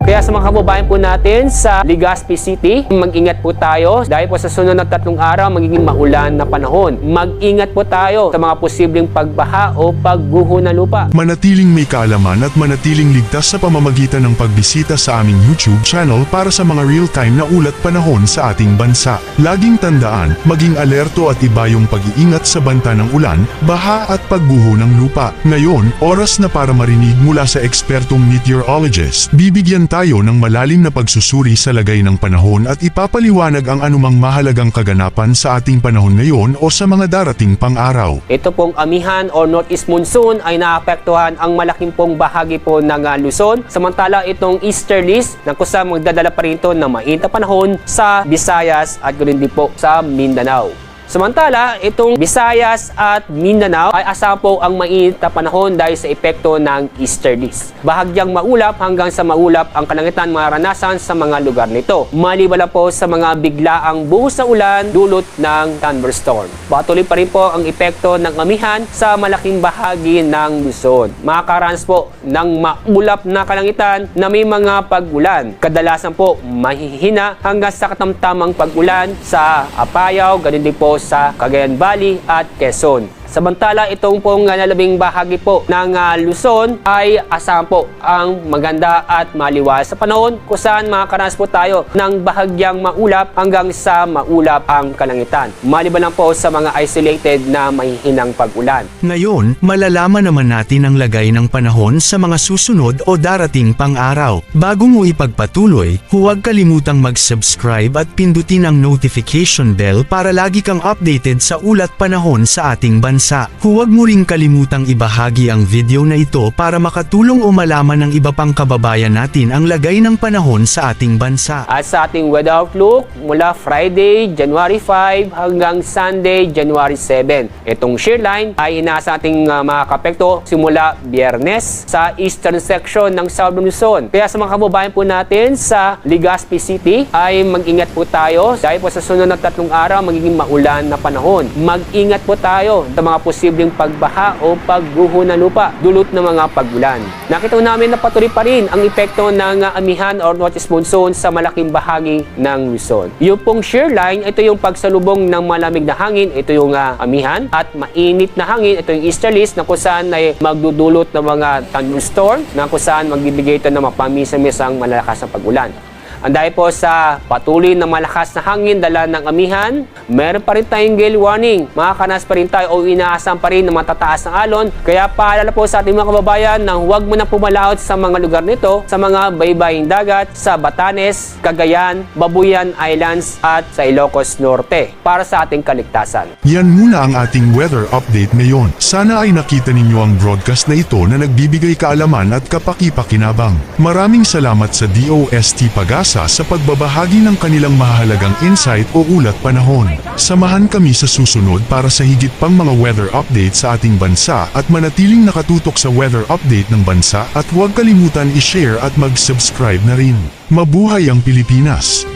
Kaya sa mga kababayan po natin sa Legazpi City, mag-ingat po tayo dahil po sa sunod na 3 araw magiging maulan na panahon. Mag-ingat po tayo sa mga posibleng pagbaha o pagguho ng lupa. Manatiling may kaalaman at manatiling ligtas sa pamamagitan ng pagbisita sa aming YouTube channel para sa mga real-time na ulat panahon sa ating bansa. Laging tandaan, maging alerto at iba yung pag-iingat sa banta ng ulan, baha at pagguho ng lupa. Ngayon, oras na para marinig mula sa ekspertong meteorologist. Bibigyan tayo ng malalim na pagsusuri sa lagay ng panahon at ipapaliwanag ang anumang mahalagang kaganapan sa ating panahon ngayon o sa mga darating pang araw. Ito pong amihan o northeast monsoon ay naapektuhan ang malaking pong bahagi po ng Luzon. Samantala itong easterlies na kusang magdadala pa rin ito ng mainit na panahon sa Visayas at ganoon din po sa Mindanao. Samantala, itong Visayas at Mindanao ay asahan po ang mainit na panahon dahil sa epekto ng easterlies. Bahagyang maulap hanggang sa maulap ang kalangitan maranasan sa mga lugar nito. Maliban po sa mga biglaang buhos na ulan dulot ng thunderstorm. Patuloy pa rin po ang epekto ng amihan sa malaking bahagi ng Luzon. Makakaranas po ng maulap na kalangitan na may mga pag-ulan. Kadalasan po mahihina hanggang sa katamtamang pag-ulan sa Apayao, ganun din po sa Cagayan Valley at Quezon. Samantala, itong pong nalabing bahagi po ng Luzon ay asahan po ang maganda at maliwas sa panahon kung saan makakaranas po tayo ng bahagyang maulap hanggang sa maulap ang kalangitan. Maliban lang po sa mga isolated na mahihinang pag-ulan. Ngayon, malalaman naman natin ang lagay ng panahon sa mga susunod o darating pang araw. Bago mo ipagpatuloy, huwag kalimutang mag-subscribe at pindutin ang notification bell para lagi kang updated sa ulat panahon sa ating bansa. Huwag mo ring kalimutang ibahagi ang video na ito para makatulong o malaman ng iba pang kababayan natin ang lagay ng panahon sa ating bansa. At sa ating weather outlook, mula Friday, January 5 hanggang Sunday, January 7. Itong shear line ay inaasa ating makakapekto simula Biyernes sa eastern section ng Southern Luzon. Kaya sa mga kababayan po natin sa Legazpi City ay mag-ingat po tayo dahil po sa sunod na 3 araw magiging maulan na panahon. Mag-ingat po tayo sa mga posibleng pagbaha o pagguho ng lupa dulot ng mga pag-ulan. Nakita namin na patuloy pa rin ang epekto ng amihan or northeast monsoon sa malaking bahagi ng Luzon. Yung pong shear line, ito yung pagsalubong ng malamig na hangin, ito yung amihan, at mainit na hangin, ito yung easterlies na kung saan ay magdudulot ng mga thunderstorm na kung saan magbibigay ito ng mapamisa-misang malalakas na pag-ulan. Dahil po sa patuloy na malakas na hangin dala ng amihan, meron pa rin tayong gale warning. Makakanas pa rin tayo o inaasahan pa rin na matataas ng alon. Kaya paalala po sa ating mga kababayan na huwag mo na pumalaot sa mga lugar nito, sa mga baybaying dagat, sa Batanes, Cagayan, Babuyan Islands at sa Ilocos Norte para sa ating kaligtasan. Yan muna ang ating weather update ngayon. Sana ay nakita ninyo ang broadcast na ito na nagbibigay kaalaman at kapaki-pakinabang. Maraming salamat sa DOST Pag-asa sa pagbabahagi ng kanilang mahalagang insight o ulat panahon. Samahan kami sa susunod para sa higit pang mga weather update sa ating bansa at manatiling nakatutok sa weather update ng bansa at huwag kalimutan i-share at mag-subscribe na rin. Mabuhay ang Pilipinas!